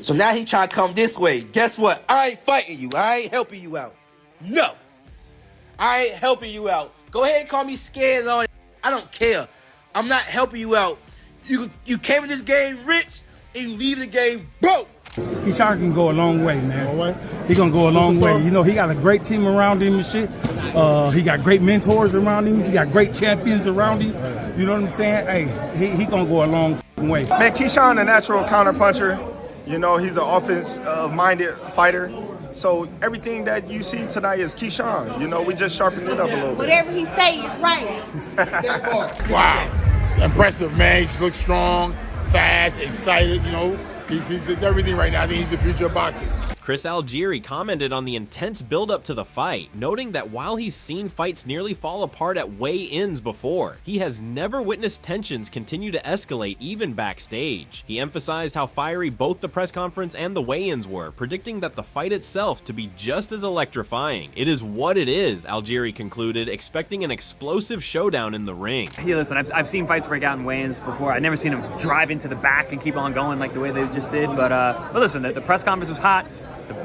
So now he trying to come this way. Guess what? I ain't fighting you. I ain't helping you out. No. I ain't helping you out. Go ahead and call me scared and all that. I don't care. I'm not helping you out. You came in this game rich and you leave the game broke. Keyshawn can go a long way, man. He's going to go a long way. You know, he got a great team around him and shit. He got great mentors around him. He got great champions around him. You know what I'm saying? Hey, he going to go a long way. Man, Keyshawn, a natural counterpuncher. You know, he's an offense-minded fighter. So everything that you see tonight is Keyshawn. You know, we just sharpened it up a little bit. Whatever he say is right. Wow. It's impressive, man. He looks strong, fast, excited, you know. He's everything right now. I think he's the future of boxing. Chris Algieri commented on the intense build-up to the fight, noting that while he's seen fights nearly fall apart at weigh-ins before, he has never witnessed tensions continue to escalate even backstage. He emphasized how fiery both the press conference and the weigh-ins were, predicting that the fight itself to be just as electrifying. It is what it is, Algieri concluded, expecting an explosive showdown in the ring. Hey, listen, I've seen fights break out in weigh-ins before. I've never seen him drive into the back and keep on going like the way they just did, but listen, the press conference was hot.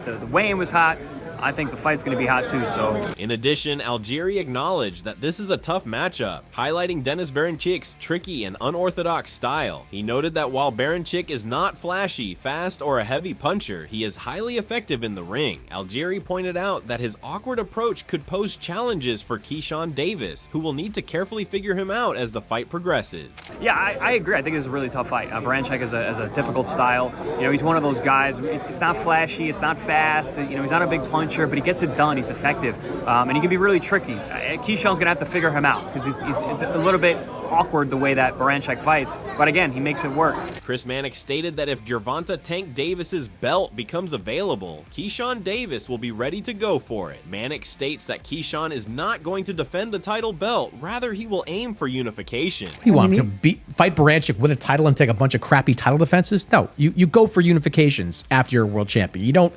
The weigh-in was hot. I think the fight's going to be hot too. So, in addition, Algieri acknowledged that this is a tough matchup, highlighting Dennis Berinchyks' tricky and unorthodox style. He noted that while Berinchyk is not flashy, fast, or a heavy puncher, he is highly effective in the ring. Algieri pointed out that his awkward approach could pose challenges for Keyshawn Davis, who will need to carefully figure him out as the fight progresses. Yeah, I agree. I think it's a really tough fight. Berinchyk is a difficult style. You know, he's one of those guys. It's not flashy. It's not fast. You know, he's not a big puncher, but he gets it done. He's effective, and he can be really tricky. Keyshawn's gonna have to figure him out because it's a little bit awkward the way that Berinchyk fights, but again, he makes it work. Chris Mannix stated that if Gervonta Tank Davis's belt becomes available, Keyshawn Davis will be ready to go for it. Mannix states that Keyshawn is not going to defend the title belt, rather he will aim for unification. You want to fight Berinchyk, win a title, and take a bunch of crappy title defenses? No, you go for unifications after you're a world champion. You don't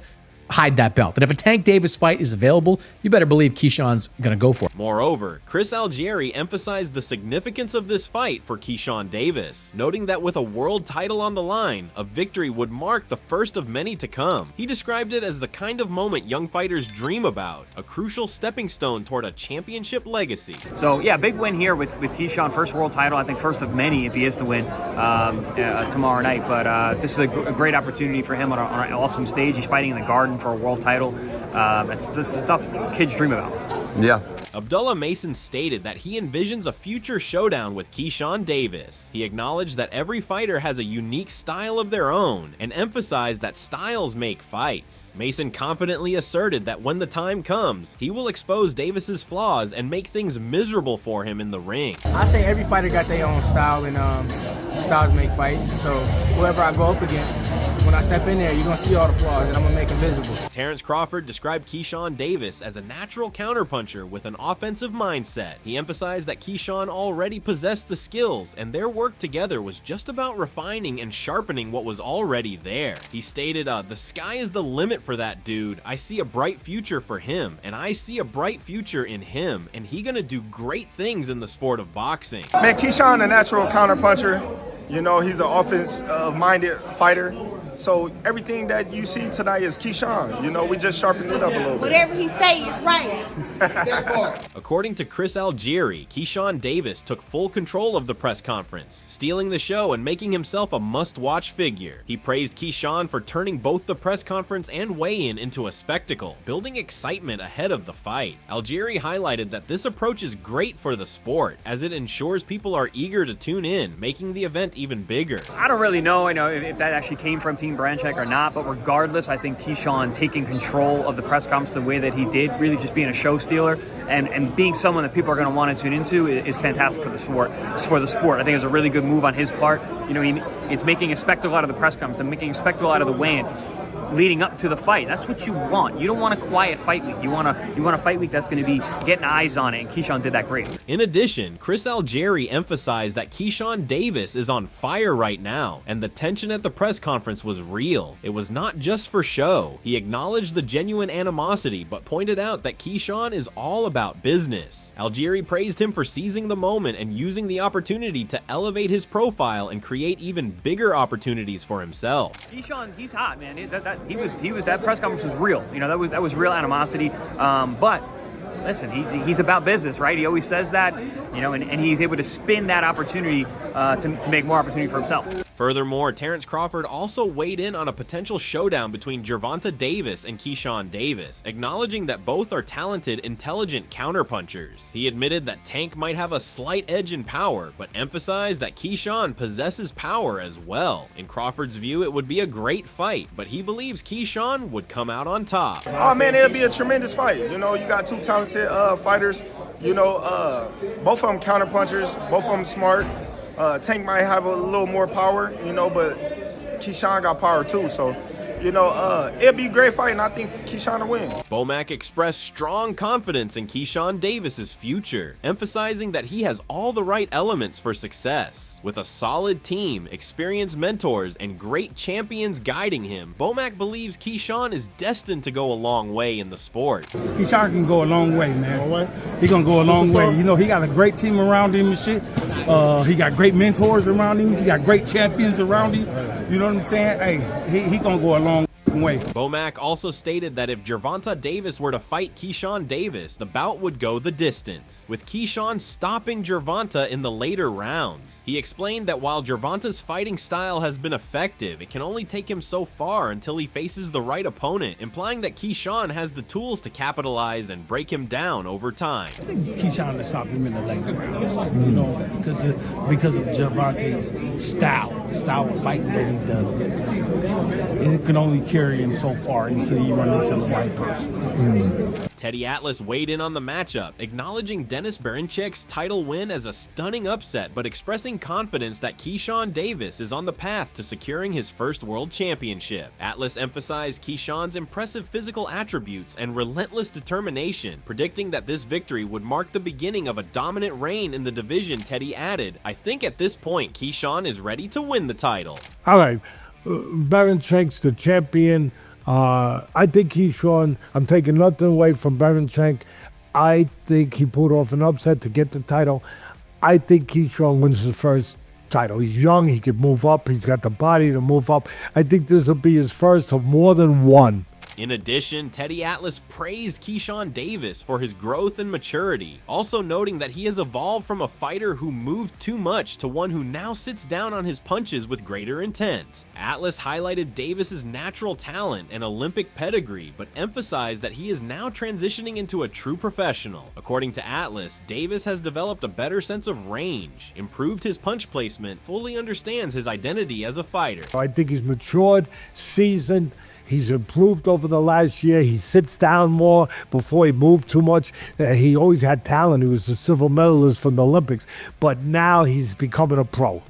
hide that belt. And if a Tank Davis fight is available, you better believe Keyshawn's going to go for it. Moreover, Chris Algieri emphasized the significance of this fight for Keyshawn Davis, noting that with a world title on the line, a victory would mark the first of many to come. He described it as the kind of moment young fighters dream about, a crucial stepping stone toward a championship legacy. So yeah, big win here with Keyshawn, first world title, I think first of many if he is to win tomorrow night, but this is a great opportunity for him on an awesome stage. He's fighting in the Garden for a world title. This is stuff kids dream about. Yeah. Abdullah Mason stated that he envisions a future showdown with Keyshawn Davis. He acknowledged that every fighter has a unique style of their own and emphasized that styles make fights. Mason confidently asserted that when the time comes, he will expose Davis's flaws and make things miserable for him in the ring. I say every fighter got their own style, and styles make fights. So whoever I go up against, when I step in there, you're going to see all the flaws, and I'm going to make them visible. Terence Crawford described Keyshawn Davis as a natural counterpuncher with an offensive mindset. He emphasized that Keyshawn already possessed the skills, and their work together was just about refining and sharpening what was already there. He stated, the sky is the limit for that dude. I see a bright future for him, and I see a bright future in him, and he gonna do great things in the sport of boxing. Man, Keyshawn, a natural counterpuncher. You know, he's an offense-minded fighter. So everything that you see tonight is Keyshawn. You know, we just sharpened it up a little bit. Whatever he say is right. According to Chris Algieri, Keyshawn Davis took full control of the press conference, stealing the show and making himself a must-watch figure. He praised Keyshawn for turning both the press conference and weigh-in into a spectacle, building excitement ahead of the fight. Algieri highlighted that this approach is great for the sport, as it ensures people are eager to tune in, making the event even bigger. I don't really know, if that actually came from Team Berinchyk or not, but regardless, I think Keyshawn taking control of the press conference the way that he did, really just being a show stealer and being someone that people are going to want to tune into is fantastic for the sport. I think it's a really good move on his part. You know, it's making a spectacle out of the press conference and making a spectacle out of the weigh-in. leading up to the fight. That's what you want. You don't want a quiet fight week. You want a fight week that's going to be getting eyes on it, and Keyshawn did that great. In addition, Chris Algieri emphasized that Keyshawn Davis is on fire right now, and the tension at the press conference was real. It was not just for show. He acknowledged the genuine animosity, but pointed out that Keyshawn is all about business. Algieri praised him for seizing the moment and using the opportunity to elevate his profile and create even bigger opportunities for himself. Keyshawn, he's hot, man. That press conference was real. You know, that was real animosity. But listen, he's about business, right? He always says that, you know, and he's able to spin that opportunity to make more opportunity for himself. Furthermore, Terence Crawford also weighed in on a potential showdown between Gervonta Davis and Keyshawn Davis, acknowledging that both are talented, intelligent counterpunchers. He admitted that Tank might have a slight edge in power, but emphasized that Keyshawn possesses power as well. In Crawford's view, it would be a great fight, but he believes Keyshawn would come out on top. Oh man, it'll be a tremendous fight. You know, you got two talented fighters. You know, both of them counterpunchers, both of them smart. Tank might have a little more power, you know, but Keyshawn got power too. So, you know, it'll be a great fight, and I think Keyshawn will win. Bomac expressed strong confidence in Keyshawn Davis's future, emphasizing that he has all the right elements for success. With a solid team, experienced mentors, and great champions guiding him, Bomac believes Keyshawn is destined to go a long way in the sport. Keyshawn can go a long way, man. He gonna go a long way. You know, he got a great team around him and shit. He got great mentors around him. He got great champions around him. You know what I'm saying? Hey, he gonna go a long way. Bomac also stated that if Gervonta Davis were to fight Keyshawn Davis, the bout would go the distance, with Keyshawn stopping Gervonta in the later rounds. He explained that while Gervonta's fighting style has been effective, it can only take him so far until he faces the right opponent, implying that Keyshawn has the tools to capitalize and break him down over time. I think Keyshawn to stop him in the late rounds, you know, because of Gervonta's style of fighting that he does. It can only carry him so far until you run into the right person. Teddy Atlas weighed in on the matchup, acknowledging Dennis Berinchyks' title win as a stunning upset, but expressing confidence that Keyshawn Davis is on the path to securing his first world championship. Atlas emphasized Keyshawn's impressive physical attributes and relentless determination, predicting that this victory would mark the beginning of a dominant reign in the division. Teddy added, "I think at this point, Keyshawn is ready to win the title." All right. Berinchyk, the champion. I think Keyshawn, I'm taking nothing away from Berinchyk. I think he pulled off an upset to get the title. I think Keyshawn wins his first title. He's young, he could move up, he's got the body to move up. I think this will be his first of more than one. In addition, Teddy Atlas praised Keyshawn Davis for his growth and maturity, also noting that he has evolved from a fighter who moved too much to one who now sits down on his punches with greater intent. Atlas highlighted Davis's natural talent and Olympic pedigree, but emphasized that he is now transitioning into a true professional. According to Atlas, Davis has developed a better sense of range, improved his punch placement, fully understands his identity as a fighter. I think he's matured, seasoned. He's improved over the last year. He sits down more before he moved too much. He always had talent. He was a silver medalist from the Olympics. But now he's becoming a pro.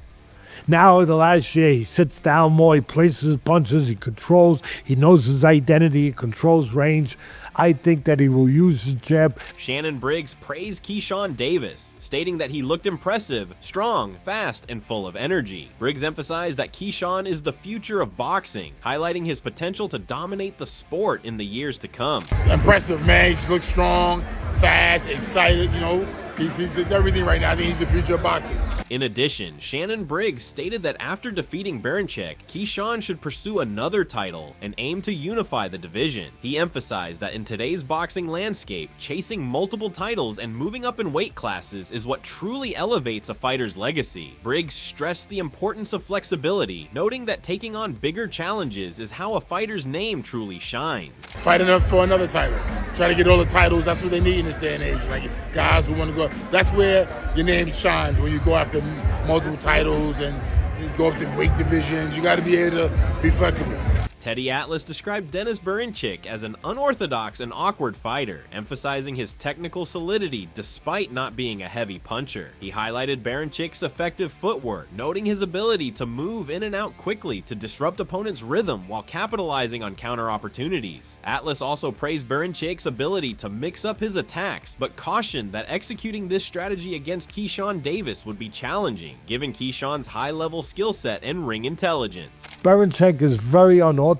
Now, the last year, he sits down more. He places his punches. He controls. He knows his identity. He controls range. I think that he will use his jab. Shannon Briggs praised Keyshawn Davis, stating that he looked impressive, strong, fast, and full of energy. Briggs emphasized that Keyshawn is the future of boxing, highlighting his potential to dominate the sport in the years to come. It's impressive, man. He looks strong, fast, excited, you know. He's everything right now. I think he's the future of boxing. In addition, Shannon Briggs stated that after defeating Berinchyk, Keyshawn should pursue another title and aim to unify the division. He emphasized that in today's boxing landscape, chasing multiple titles and moving up in weight classes is what truly elevates a fighter's legacy. Briggs stressed the importance of flexibility, noting that taking on bigger challenges is how a fighter's name truly shines. Fighting up for another title. Try to get all the titles. That's what they need in this day and age. Like guys who want to go. That's where your name shines, when you go after multiple titles and you go up to weight divisions. You got to be able to be flexible. Teddy Atlas described Dennis Berinchyk as an unorthodox and awkward fighter, emphasizing his technical solidity despite not being a heavy puncher. He highlighted Berinchy's effective footwork, noting his ability to move in and out quickly to disrupt opponents' rhythm while capitalizing on counter opportunities. Atlas also praised Berinchy's ability to mix up his attacks, but cautioned that executing this strategy against Keyshawn Davis would be challenging, given Keyshawn's high-level skill set and ring intelligence. Berinchyk is very unorthodox,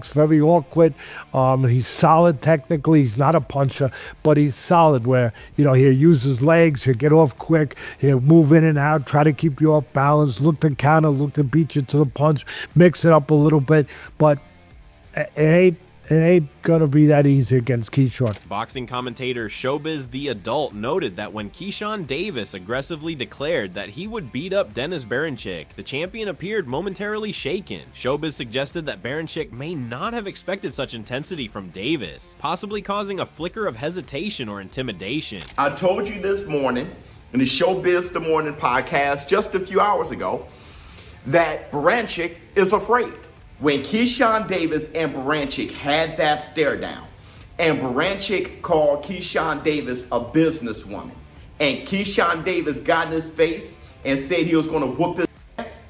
very awkward. He's solid technically. He's not a puncher, but he's solid where, he'll use his legs, he'll get off quick, he'll move in and out, try to keep you off balance, look to counter, look to beat you to the punch, mix it up a little bit, but it ain't gonna be that easy against Keyshawn. Boxing commentator Showbiz the Adult noted that when Keyshawn Davis aggressively declared that he would beat up Dennis Berinchyk, the champion appeared momentarily shaken. Showbiz suggested that Berinchyk may not have expected such intensity from Davis, possibly causing a flicker of hesitation or intimidation. I told you this morning in the Showbiz the Morning podcast just a few hours ago that Berinchyk is afraid. When Keyshawn Davis and Berinchyk had that stare down, and Berinchyk called Keyshawn Davis a businesswoman, and Keyshawn Davis got in his face and said he was going to whoop his ass,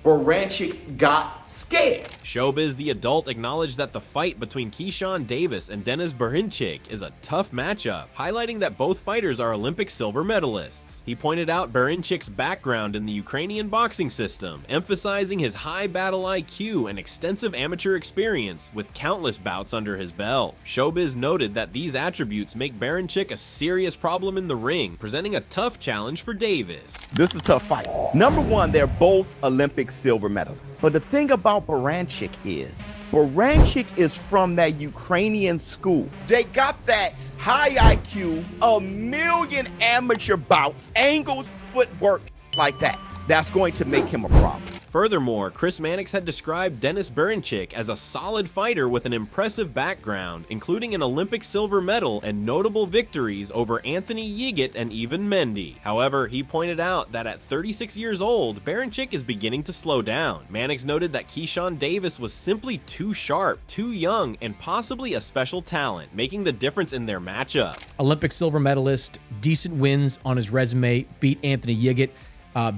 Berinchyk got scared. Showbiz the Adult acknowledged that the fight between Keyshawn Davis and Dennis Berinchyk is a tough matchup, highlighting that both fighters are Olympic silver medalists. He pointed out Berinchy's background in the Ukrainian boxing system, emphasizing his high battle IQ and extensive amateur experience with countless bouts under his belt. Showbiz noted that these attributes make Berinchyk a serious problem in the ring, presenting a tough challenge for Davis. This is a tough fight. Number one, they're both Olympic silver medalists. But the thing about Berinchyk is from that Ukrainian school. They got that high IQ, a million amateur bouts, angles, footwork like that. That's going to make him a problem. Furthermore, Chris Mannix had described Dennis Berinchyk as a solid fighter with an impressive background, including an Olympic silver medal and notable victories over Anthony Yigit and Evan Mendy. However, he pointed out that at 36 years old, Berinchyk is beginning to slow down. Mannix noted that Keyshawn Davis was simply too sharp, too young, and possibly a special talent, making the difference in their matchup. Olympic silver medalist, decent wins on his resume, beat Anthony Yigit,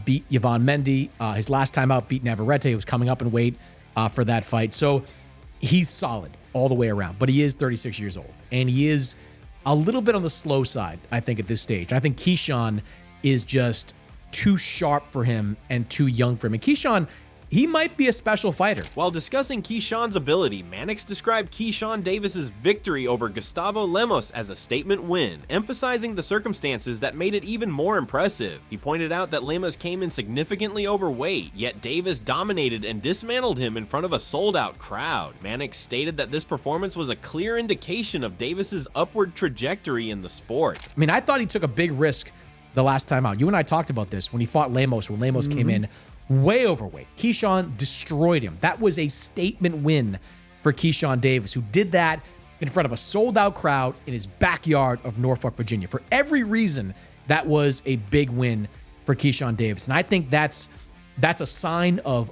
beat Yvan Mendy. His last time out beat Navarrete, who was coming up in weight for that fight. So he's solid all the way around, but he is 36 years old, and he is a little bit on the slow side, I think, at this stage. I think Keyshawn is just too sharp for him and too young for him. And Keyshawn, he might be a special fighter. While discussing Keyshawn's ability, Mannix described Keyshawn Davis's victory over Gustavo Lemos as a statement win, emphasizing the circumstances that made it even more impressive. He pointed out that Lemos came in significantly overweight, yet Davis dominated and dismantled him in front of a sold-out crowd. Mannix stated that this performance was a clear indication of Davis's upward trajectory in the sport. I mean, I thought he took a big risk the last time out. You and I talked about this when he fought Lemos, when Lemos came in way overweight. Keyshawn destroyed him. That was a statement win for Keyshawn Davis, who did that in front of a sold-out crowd in his backyard of Norfolk, Virginia. For every reason, that was a big win for Keyshawn Davis. And I think that's a sign of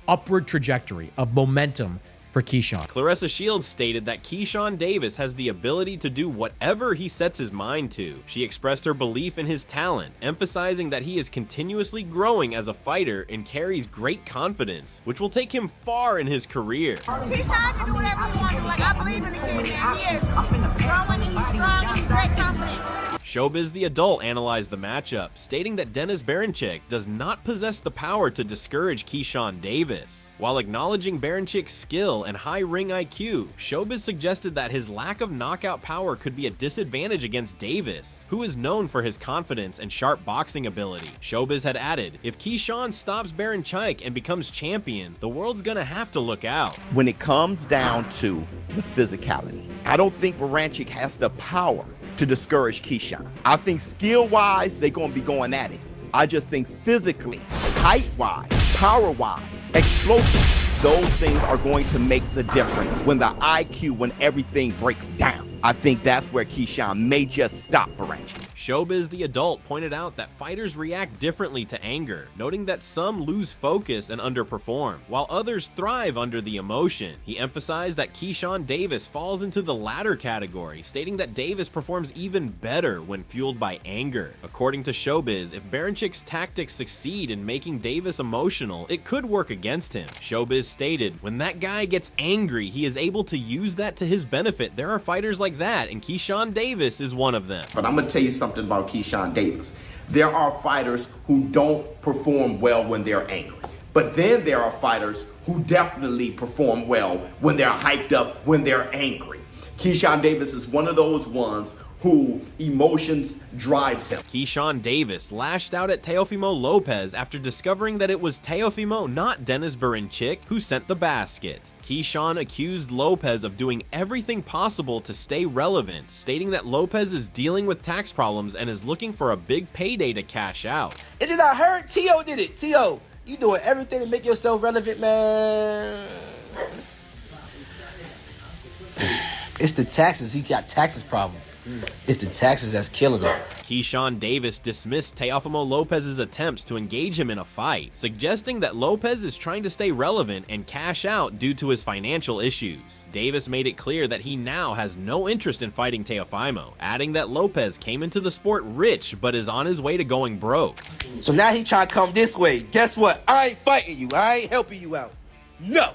upward trajectory, of momentum for Keyshawn. Clarissa Shields stated that Keyshawn Davis has the ability to do whatever he sets his mind to. She expressed her belief in his talent, emphasizing that he is continuously growing as a fighter and carries great confidence, which will take him far in his career. Keyshawn can do whatever he wants to. Like, I believe in the kid, man. He is growing, he's strong, he's great confidence. Showbiz the Adult analyzed the matchup, stating that Dennis Berinchyk does not possess the power to discourage Keyshawn Davis. While acknowledging Berinchy's skill and high ring IQ, Showbiz suggested that his lack of knockout power could be a disadvantage against Davis, who is known for his confidence and sharp boxing ability. Showbiz had added, if Keyshawn stops Berinchyk and becomes champion, the world's gonna have to look out. When it comes down to the physicality, I don't think Berinchyk has the power to discourage Keyshawn. I think skill-wise, they're going to be going at it. I just think physically, height-wise, power-wise, explosive, those things are going to make the difference when the IQ, when everything breaks down. I think that's where Keyshawn may just stop Berinchyk. Showbiz the Adult pointed out that fighters react differently to anger, noting that some lose focus and underperform, while others thrive under the emotion. He emphasized that Keyshawn Davis falls into the latter category, stating that Davis performs even better when fueled by anger. According to Showbiz, if Berinchyks' tactics succeed in making Davis emotional, it could work against him. Showbiz stated, when that guy gets angry, he is able to use that to his benefit. There are fighters like that, and Keyshawn Davis is one of them. But I'm going to tell you something about Keyshawn Davis. There are fighters who don't perform well when they're angry. But then there are fighters who definitely perform well when they're hyped up, when they're angry. Keyshawn Davis is one of those ones who emotions drives him. Keyshawn Davis lashed out at Teofimo Lopez after discovering that it was Teofimo, not Dennis Berinchyk, who sent the basket. Keyshawn accused Lopez of doing everything possible to stay relevant, stating that Lopez is dealing with tax problems and is looking for a big payday to cash out. And then I heard T.O. did it. T.O., you doing everything to make yourself relevant, man. It's the taxes. He got taxes problem. It's the taxes that's killing him. Keyshawn Davis dismissed Teofimo Lopez's attempts to engage him in a fight, suggesting that Lopez is trying to stay relevant and cash out due to his financial issues. Davis made it clear that he now has no interest in fighting Teofimo, adding that Lopez came into the sport rich but is on his way to going broke. So now he trying to come this way. Guess what? I ain't fighting you. I ain't helping you out. No.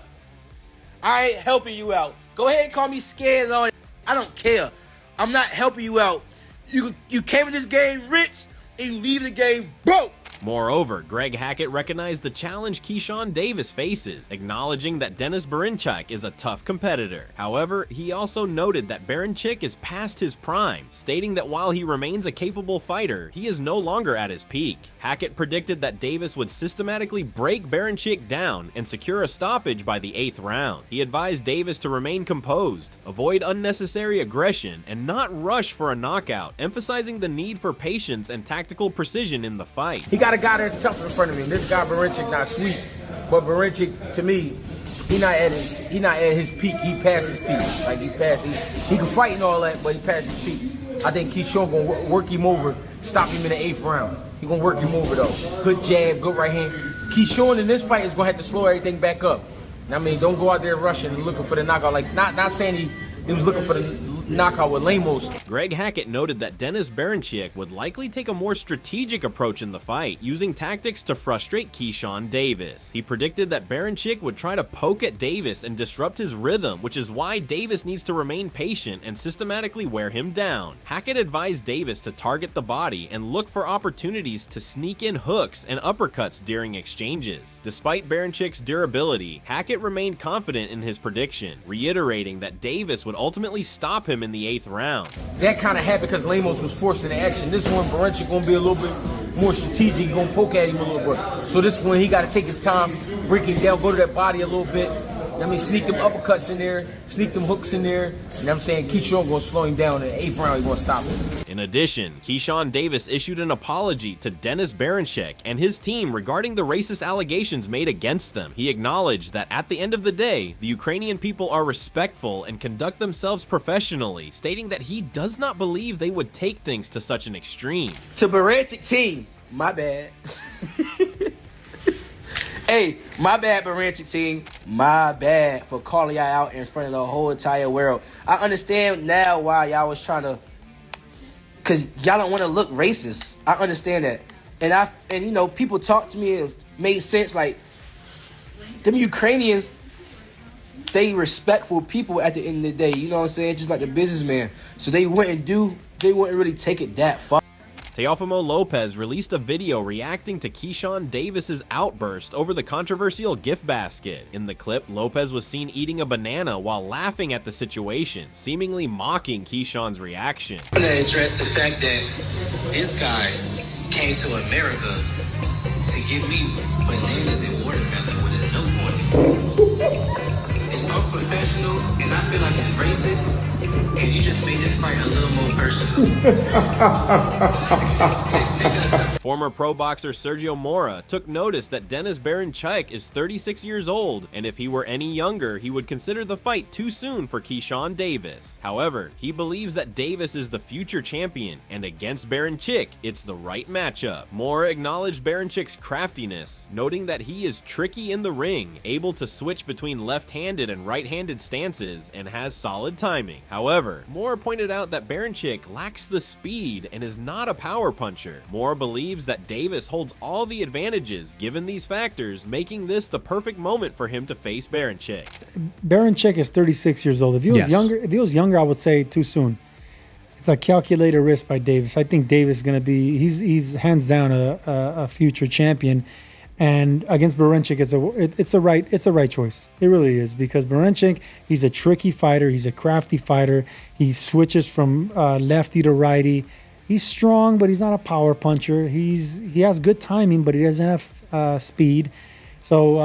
I ain't helping you out. Go ahead and call me scared and all that. I don't care. I'm not helping you out. You came in this game rich and you leave the game broke. Moreover, Greg Hackett recognized the challenge Keyshawn Davis faces, acknowledging that Dennis Berinchyk is a tough competitor. However, he also noted that Berinchyk is past his prime, stating that while he remains a capable fighter, he is no longer at his peak. Hackett predicted that Davis would systematically break Berinchyk down and secure a stoppage by the 8th round. He advised Davis to remain composed, avoid unnecessary aggression, and not rush for a knockout, emphasizing the need for patience and tactical precision in the fight. He got a guy that's tough in front of me. This guy Berinchyk not sweet, but Berinchyk to me, he not at his peak. He passed his peak. Like he can fight and all that, but he passed his peak. I think Keyshawn gonna work him over, stop him in the 8th round. He gonna work him over though. Good jab, good right hand. Keyshawn in this fight is gonna have to slow everything back up. I mean, don't go out there rushing and looking for the knockout. Like not saying he was looking for the knockout with Lemos. Greg Hackett noted that Dennis Berinchyk would likely take a more strategic approach in the fight, using tactics to frustrate Keyshawn Davis. He predicted that Berinchyk would try to poke at Davis and disrupt his rhythm, which is why Davis needs to remain patient and systematically wear him down. Hackett advised Davis to target the body and look for opportunities to sneak in hooks and uppercuts during exchanges. Despite Berinchyks' durability, Hackett remained confident in his prediction, reiterating that Davis would ultimately stop him in the 8th round. That kind of happened because Lemos was forced into action. This one, Berinchyk gonna be a little bit more strategic. He's gonna poke at him a little bit. So this one, he got to take his time, break him down, go to that body a little bit. I mean, sneak them uppercuts in there, sneak them hooks in there. And I'm saying Keyshawn gonna slow him down in the 8th round. He gonna stop him. In addition, Keyshawn Davis issued an apology to Dennis Berinchyk and his team regarding the racist allegations made against them. He acknowledged that at the end of the day, the Ukrainian people are respectful and conduct themselves professionally, stating that he does not believe they would take things to such an extreme. To Berinchyk team, my bad. Hey, my bad, Berinchyk team. My bad for calling y'all out in front of the whole entire world. I understand now why y'all was trying to, because y'all don't want to look racist. I understand that. And you know, people talk to me, it made sense. Like, them Ukrainians, they respectful people at the end of the day. You know what I'm saying? Just like the businessman. So they wouldn't really take it that far. Teofimo Lopez released a video reacting to Keyshawn Davis's outburst over the controversial gift basket. In the clip, Lopez was seen eating a banana while laughing at the situation, seemingly mocking Keyshawn's reaction. I'm going to address the fact that this guy came to America to give me bananas and watermelon with a note on it. It's more professional, and I feel like it's racist. And you just made this fight a little more personal. Former pro boxer Sergio Mora took notice that Denis Berinchyk is 36 years old, and if he were any younger, he would consider the fight too soon for Keyshawn Davis. However, he believes that Davis is the future champion, and against Berinchyk, it's the right matchup. Mora acknowledged Berinchyks' craftiness, noting that he is tricky in the ring, able to switch between left-handed and right-handed stances, and has solid timing. However, Mora pointed out that Berinchyk lacks the speed and is not a power puncher. Mora believes that Davis holds all the advantages given these factors, making this the perfect moment for him to face Berinchyk. Berinchyk is 36 years old. If he was younger, I would say too soon. It's a calculated risk by Davis. I think Davis is going to be, he's hands down a future champion. And against Berinchyk, it's the right choice. It really is, because Berinchyk, he's a tricky fighter. He's a crafty fighter. He switches from lefty to righty. He's strong, but he's not a power puncher. He has good timing, but he doesn't have speed. So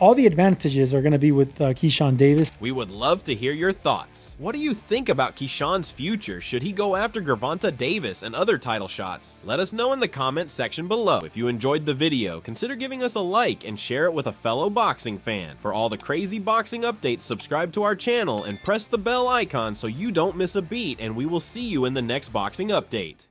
all the advantages are going to be with Keyshawn Davis. We would love to hear your thoughts. What do you think about Keyshawn's future? Should he go after Gervonta Davis and other title shots? Let us know in the comment section below. If you enjoyed the video, consider giving us a like and share it with a fellow boxing fan. For all the crazy boxing updates, subscribe to our channel and press the bell icon so you don't miss a beat, and we will see you in the next boxing update.